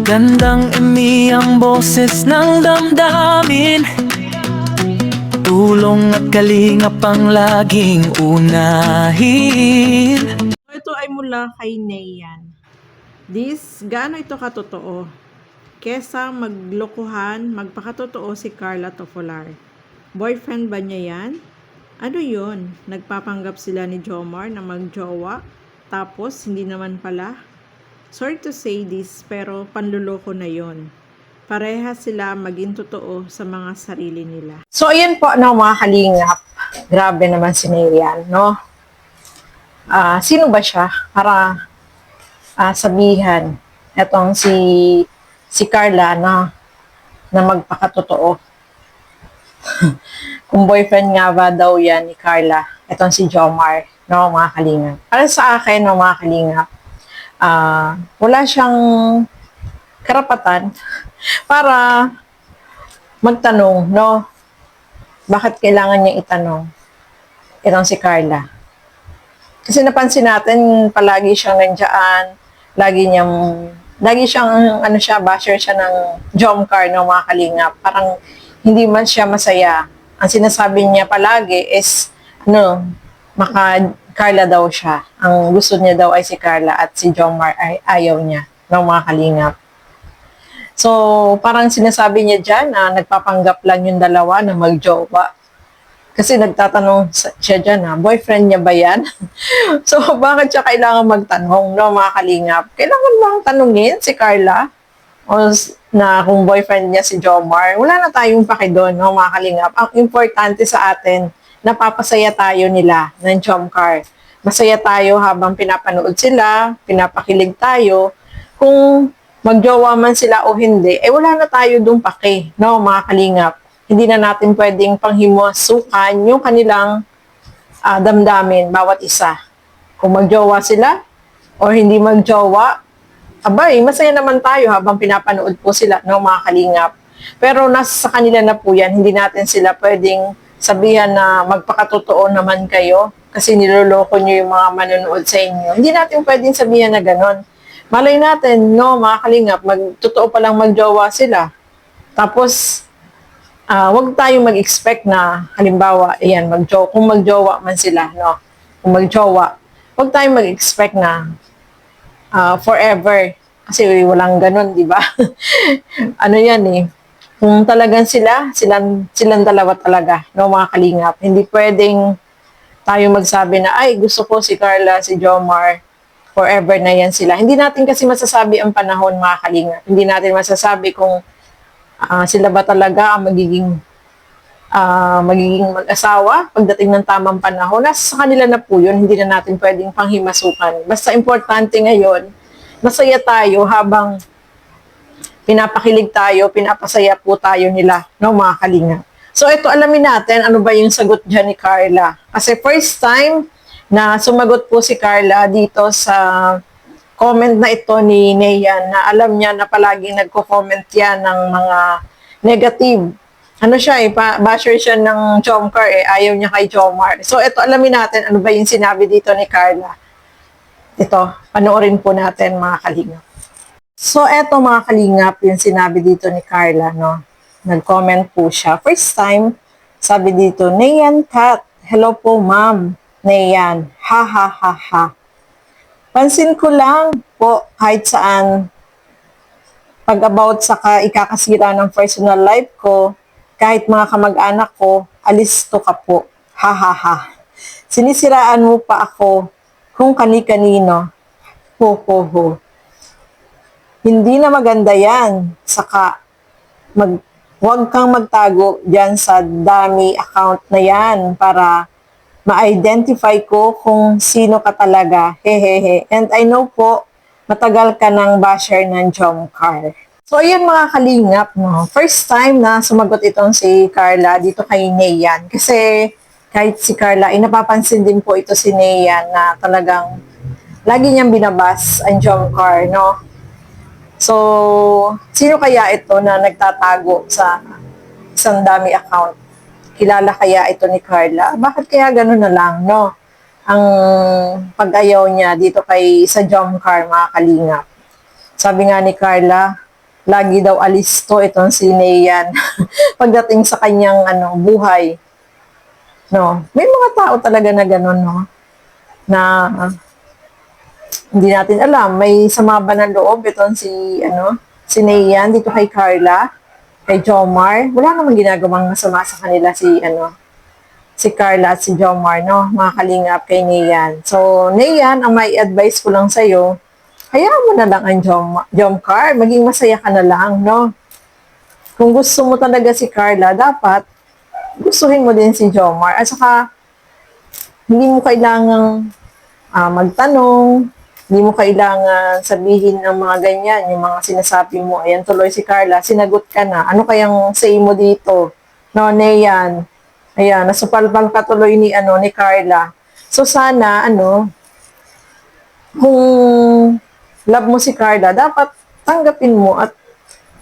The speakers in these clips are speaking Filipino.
Magandang ang boses ng damdamin. Tulong at kalingap ang laging unahin. Ito ay mula kay Neyan. Gaano ito katotoo? Kesa maglokohan, magpakatotoo si Carla Tofolar. Boyfriend ba niya yan? Ano yun? Nagpapanggap sila ni Jomar na magjowa, tapos hindi naman pala? Sorry to say this, pero panluloko na yon. Pareha sila maging totoo sa mga sarili nila. So, ayan po, no, mga kalingap. Grabe naman si Neyan, no? Sino ba siya para sabihan etong si Carla na magpakatotoo? Kung boyfriend nga ba daw yan ni Carla, etong si Jomar, no, mga kalingap. Para sa akin, no, mga kalingap, wala siyang karapatan para magtanong, no? Bakit kailangan niya itanong itong si Carla? Kasi napansin natin, palagi siyang nandiyan, lagi siyang, basher siya ng Jomcar, no, mga kalingap. Parang hindi man siya masaya. Ang sinasabi niya palagi is, Carla daw siya. Ang gusto niya daw ay si Carla at si Jomar ay ayaw niya, no, mga kalingap. So, parang sinasabi niya dyan na nagpapanggap lang yung dalawa na magjowa. Kasi nagtatanong siya dyan, boyfriend niya ba yan? So, bakit siya kailangan magtanong, no, mga kalingap? Kailangan bang tanungin si Carla? O na kung boyfriend niya si Jomar? Wala na tayong paki doon, no, mga kalingap. Ang importante sa atin, napapasaya tayo nila ng Jomcar. Masaya tayo habang pinapanood sila, pinapakilig tayo. Kung magjowa man sila o hindi, wala na tayo dong paki, no, mga kalingap. Hindi na natin pwedeng panghimasukan yung kanilang damdamin, bawat isa. Kung magjowa sila o hindi magjowa, masaya naman tayo habang pinapanood po sila, no, mga kalingap. Pero nasa kanila na po yan, hindi natin sila pwedeng sabihan na magpakatotoo naman kayo kasi niloloko nyo yung mga manonood sa inyo. Hindi natin pwedeng sabihan na ganon. Malay natin, no, mga kalingap, totoo palang magjowa sila. Tapos, wag tayong mag-expect na, halimbawa, kung magjowa man sila, no, kung magjowa, wag tayong mag-expect na forever. Kasi walang ganon, di ba? Ano yan eh. Kung talagang silang dalawa talaga, no, mga kalingap. Hindi pwedeng tayo magsabi na, ay, gusto ko si Carla, si Jomar, forever na yan sila. Hindi natin kasi masasabi ang panahon, mga kalingap. Hindi natin masasabi kung sila ba talaga ang magiging mag-asawa pagdating ng tamang panahon. Nasa kanila na po yun, hindi na natin pwedeng panghimasukan. Basta importante ngayon, masaya tayo habang pinapakilig tayo, pinapasaya po tayo nila, no, mga kalingap. So, ito, alamin natin ano ba yung sagot dyan ni Carla. Kasi first time na sumagot po si Carla dito sa comment na ito ni Neyan, na alam niya na palaging nagko-comment yan ng mga negative. Ano siya basher siya ng Jomcar ayaw niya kay Jomar. So, ito, alamin natin ano ba yung sinabi dito ni Carla. Ito, panoorin po natin, mga kalingap. So, eto, mga kalingap, yung sinabi dito ni Carla, no? Nag-comment po siya. First time, sabi dito, Neyan Kat, hello po ma'am. Neyan, ha ha ha ha. Pansin ko lang po kahit saan pag about sa ikakasira ng personal life ko, kahit mga kamag-anak ko, alisto ka po. Ha ha ha. Sinisiraan mo pa ako kung kani-kanino. Ho ho ho. Hindi na maganda yan. Saka, huwag kang magtago dyan sa dummy account na yan para ma-identify ko kung sino ka talaga. Hehehe. And I know po, matagal ka ng basher ng Jomcar. So, ayan, mga kalingap, no? First time na sumagot itong si Carla dito kay Neyan. Kasi kahit si Carla, napapansin din po ito si Neyan na talagang lagi niyang binabas ang Jomcar, no? So, sino kaya ito na nagtatago sa isang dummy account? Kilala kaya ito ni Carla? Bakit kaya gano'n na lang, no? Ang pag-ayaw niya dito sa Jomcar, mga kalingap. Sabi nga ni Carla, lagi daw alisto itong si Neyan pagdating sa kanyang buhay. No, may mga tao talaga na gano'n, no? Na hindi natin alam, may sama ba ng loob itong si Neyan dito kay Carla, kay Jomar. Wala namang ginagawang masama sa kanila si Carla at si Jomar, no? Mga kalingap kay Neyan. So, Neyan, ang may advice ko lang sa'yo, hayaan mo na lang ang Jomcar, maging masaya ka na lang, no? Kung gusto mo talaga si Carla, dapat gustuhin mo din si Jomar. At saka, hindi mo kailangang magtanong, hindi mo kailangan sabihin ng mga ganyan, yung mga sinasabi mo, ayan tuloy si Carla, sinagot ka na, ano kayang say mo dito? No, Neyan. Ayan, nasupalpal ka tuloy ni Carla. So, sana, kung love mo si Carla, dapat tanggapin mo at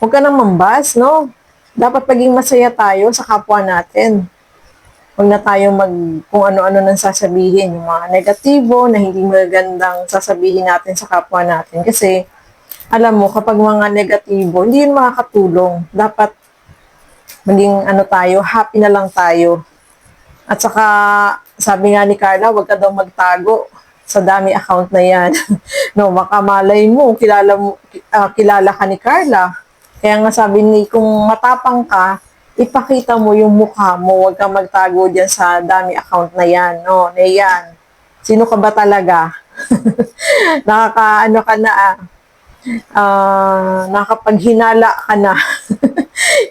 huwag ka nang mambas, no? Dapat maging masaya tayo sa kapwa natin. Huwag na tayo kung ano-ano nang sasabihin, yung mga negatibo na hindi magandang sasabihin natin sa kapwa natin. Kasi, alam mo, kapag mga negatibo, hindi yun makakatulong. Dapat maging tayo, happy na lang tayo. At saka, sabi nga ni Carla, huwag ka daw magtago sa dami account na yan. No, makamalay mo, kilala ka ni Carla. Kaya nga sabi kung matapang ka, ipakita mo yung mukha mo, huwag kang magtago dyan sa dami account na yan. No, Neyan. Sino ka ba talaga? Ka na nakapaghinala ka na.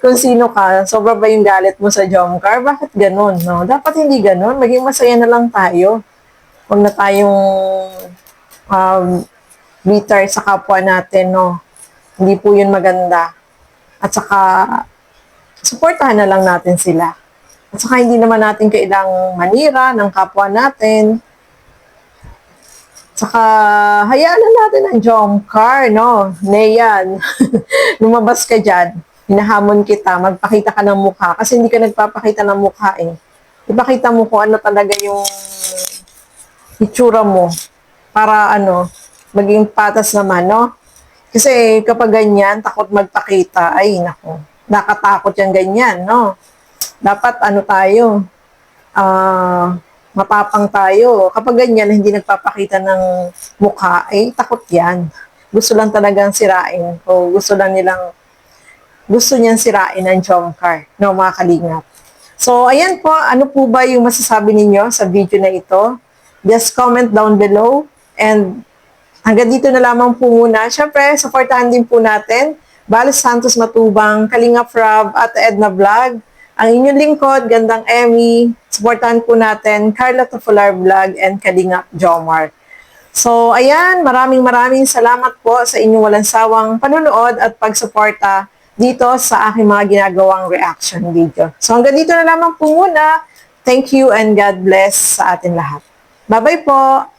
Kung sino ka, sobra ba yung galit mo sa Jomcar? Bakit ganun, no? Dapat hindi ganun. Maging masaya na lang tayo. Huwag na tayong bitter sa kapwa natin, no? Hindi po yun maganda. At saka, supportahan na lang natin sila. At saka, hindi naman natin kailangang manira ng kapwa natin. Saka, hayaan na natin ang Jomcar, no? Neyan, lumabas ka dyan. Hinahamon kita, magpakita ka ng mukha. Kasi hindi ka nagpapakita ng mukha eh. Ipakita mo kung ano talaga yung itsura mo. Para maging patas naman, no? Kasi kapag ganyan, takot magpakita, ay nako, nakatakot yung ganyan, no? Dapat tayo, matapang tayo. Kapag ganyan, hindi nagpapakita ng mukha, ay takot yan. Gusto lang talagang sirain. O gusto niyang sirain ang Jomcar, no, mga kalingap. So, ayan po, ano po ba yung masasabi ninyo sa video na ito? Just comment down below. And hanggang dito na lamang po muna. Siyempre, supportahan din po natin Balos Santos Matubang, Kalingap Rob, at Edna Vlog. Ang inyong lingkod, Gandang Emmy. Supportahan po natin Carla Tofolar Vlog and Kalingap Jomar. So, ayan, maraming salamat po sa inyong walang sawang panunood at pagsuporta dito sa aking mga ginagawang reaction video. So, hanggang dito na lamang po muna. Thank you and God bless sa atin lahat. Bye-bye po!